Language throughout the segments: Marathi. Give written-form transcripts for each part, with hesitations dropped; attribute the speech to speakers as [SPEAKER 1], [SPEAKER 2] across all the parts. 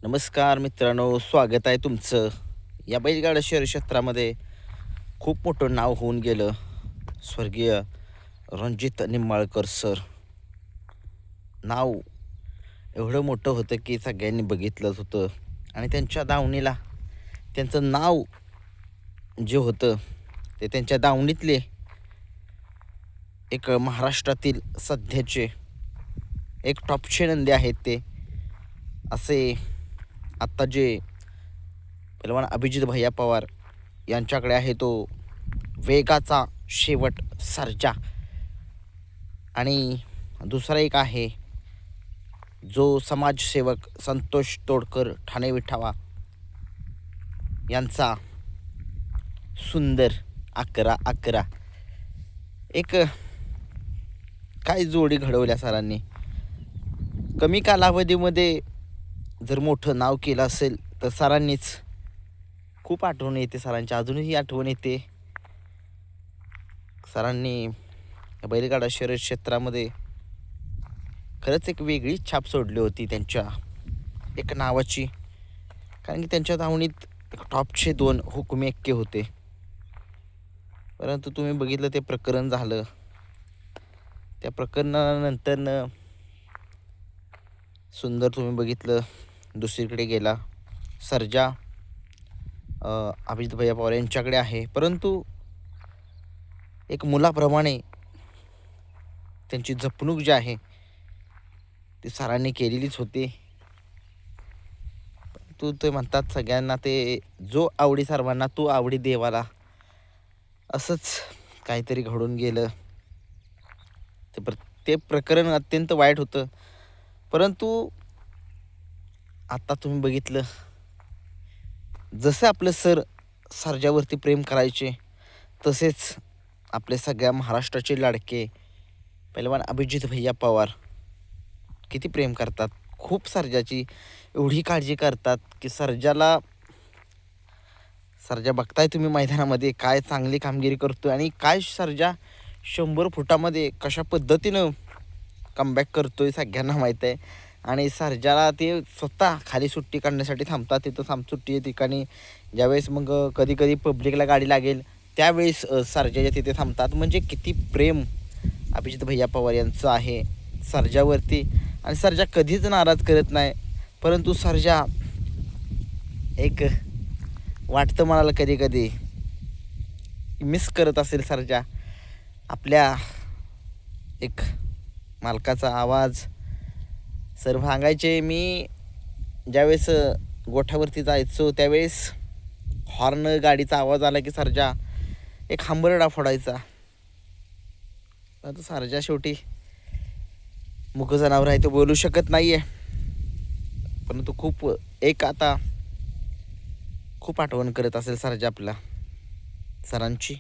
[SPEAKER 1] नमस्कार मित्रांनो, स्वागत आहे तुमचं. या बैलगाडा शहर क्षेत्रामध्ये खूप मोठं नाव होऊन गेलं. स्वर्गीय रणजित निंबाळकर सर. नाव एवढं मोठं होतं की सगळ्यांनी बघितलंच होतं. आणि त्यांच्या दावणीला त्यांचं नाव जे होतं ते त्यांच्या दावणीतले एक महाराष्ट्रातील सध्याचे एक टॉपचे नंदी आहेत. ते असे आत्ता जे पहिलवान अभिजित भैया पवार यांच्याकडे आहे तो वेगाचा शेवट सर्जा. आणि दुसरा एक आहे जो समाजसेवक संतोष तोडकर ठाणे विठावा यांचा सुंदर 11-11. एक काय जोडी घडवल्या सरांनी. कमी कालावधीमध्ये जर मोठं नाव केलं असेल तर सरांनीच. खूप आठवण येते सरांची, अजूनही आठवण येते. सरांनी बैलगाडा शर्यत क्षेत्रामध्ये खरंच एक वेगळी छाप सोडली होती त्यांच्या एक नावाची. कारण की त्यांच्या धावणीत एक टॉपचे 2 हुकुमी एक्के होते. परंतु तुम्ही बघितलं ते प्रकरण झालं. त्या प्रकरणानंतर सुंदर तुम्ही बघितलं दुसरीकडे गेला. सर्जा अभिजित भैया पवार यांच्याकडे आहे. परंतु एक मुलाप्रमाणे त्यांची जपणूक जी आहे ती सरांनी केलेलीच होती. ते म्हणतात सगळ्यांना ते जो आवडी सर्वांना तो आवडी देवाला. असंच काहीतरी घडून गेलं. ते प्रकरण अत्यंत वाईट होतं. परंतु आता तुम्ही बघितलं जसं आपलं सर सर्जावरती प्रेम करायचे तसेच आपले सगळ्या महाराष्ट्राचे लाडके पहिलवान अभिजित भैया पवार किती प्रेम करतात. खूप सर्जाची एवढी काळजी करतात की सर्जा बघताय तुम्ही मैदानामध्ये काय चांगली कामगिरी करतोय. आणि काय सर्जा 100 फुटामध्ये कशा पद्धतीनं कमबॅक करतोय सगळ्यांना माहीत आहे. आणि सर्जाला ते स्वतः खाली सुट्टी काढण्यासाठी थांबतात. तिथं सुट्टी ठिकाणी ज्यावेळेस मग कधी कधी पब्लिकला गाडी लागेल त्यावेळेस सर्जाच्या तिथे थांबतात. म्हणजे किती प्रेम अभिजित भैया पवार यांचं आहे सर्जावरती. आणि सर्जा कधीच नाराज करत नाही. परंतु सर्जा एक वाटतं मला कधी कधी मिस करत असेल सर्जा आपल्या एक मालकाचा आवाज. सर सांगायचे मी ज्यावेळेस गोठ्यावरती जायचो त्यावेळेस हॉर्न गाडीचा आवाज आला की सर्जा एक हंबरडा फोडायचा. आता सर्जा शेवटी मुक जनावर आहे, तो बोलू शकत नाही आहे. परंतु आता खूप आठवण करत असेल सर्जा आपला सरांची.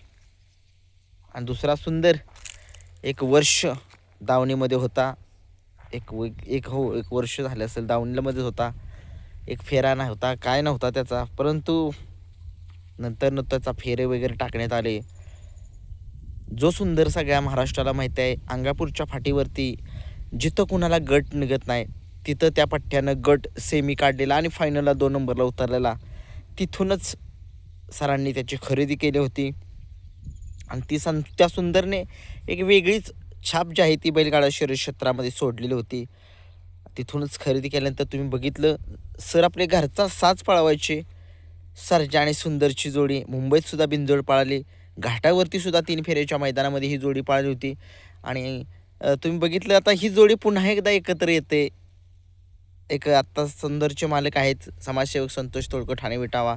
[SPEAKER 1] आणि दुसरा सुंदर एक वर्ष दावणीमध्ये होता. एक वर्ष झाले असेल दावणीमध्येच होता. एक फेरा नव्हता, काय नव्हता त्याचा. परंतु नंतर त्याचा फेरे वगैरे टाकण्यात आले. जो सुंदर सगळ्या महाराष्ट्राला माहीत आहे. अंगापूरच्या फाटीवरती जिथं कुणाला गट निघत नाही तिथं त्या पठ्ठ्यानं गट सेमी काढलेला आणि फायनलला 2 नंबरला उतरलेला. तिथूनच सरांनी त्याची खरेदी केली होती. आणि त्या सुंदरने एक वेगळीच छाप जी आहे ती बैलगाडा शर्यत क्षेत्रामध्ये सोडलेली होती. तिथूनच खरेदी केल्यानंतर तुम्ही बघितलं सर आपले घरचा साज पळवायचे. सर्जा आणि सुंदरची जोडी मुंबईत सुद्धा बिनजोड पळाली. घाटावरती सुद्धा 3 फेऱ्याच्या मैदानामध्ये ही जोडी पळाली होती. आणि तुम्ही बघितलं आता ही जोडी पुन्हा एकदा एकत्र येते. एक आत्ता सुंदरचे मालक आहेत समाजसेवक संतोष तोडकर ठाणे विटावा.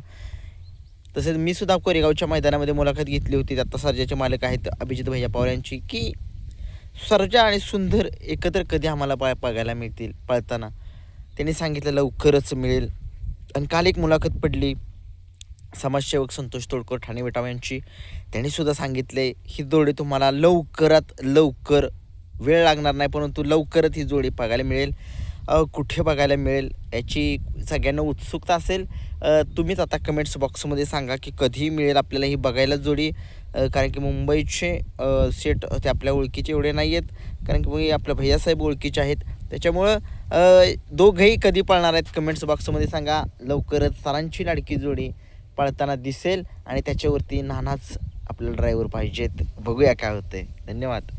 [SPEAKER 1] तसेच मी सुद्धा कोरेगावच्या मैदानामध्ये मुलाखत घेतली होती. आता सर्जाचे मालक आहेत अभिजित भैया पवार यांची की सर्जा आणि सुंदर एकत्र कधी आम्हाला बघायला मिळतील पळताना. त्यांनी सांगितलं लवकरच मिळेल. आणि काल एक मुलाखत पडली समाजसेवक संतोष तोडकर ठाणे विटावा यांची. त्यांनीसुद्धा सांगितले ही जोडी तुम्हाला लवकरात लवकर, वेळ लागणार नाही परंतु लवकरच ही जोडी बघायला मिळेल. कुठे बघायला मिळेल याची सगळ्यांना उत्सुकता असेल. तुम्हीच आता कमेंट्स बॉक्समध्ये सांगा की कधी मिळेल आपल्याला ही बघायला जोडी. कारण की मुंबईचे सेट ते आपल्या ओळखीचे एवढे नाही आहेत. कारण की आपल्या भैयासाहेब ओळखीचे आहेत. त्याच्यामुळं दोघंही कधी पळणार आहेत कमेंट्स बॉक्समध्ये सांगा. लवकरच सरांची लाडकी जोडी पळताना दिसेल आणि त्याच्यावरती नानाच आपल्याला ड्रायव्हर पाहिजेत. बघूया काय होतंय. धन्यवाद.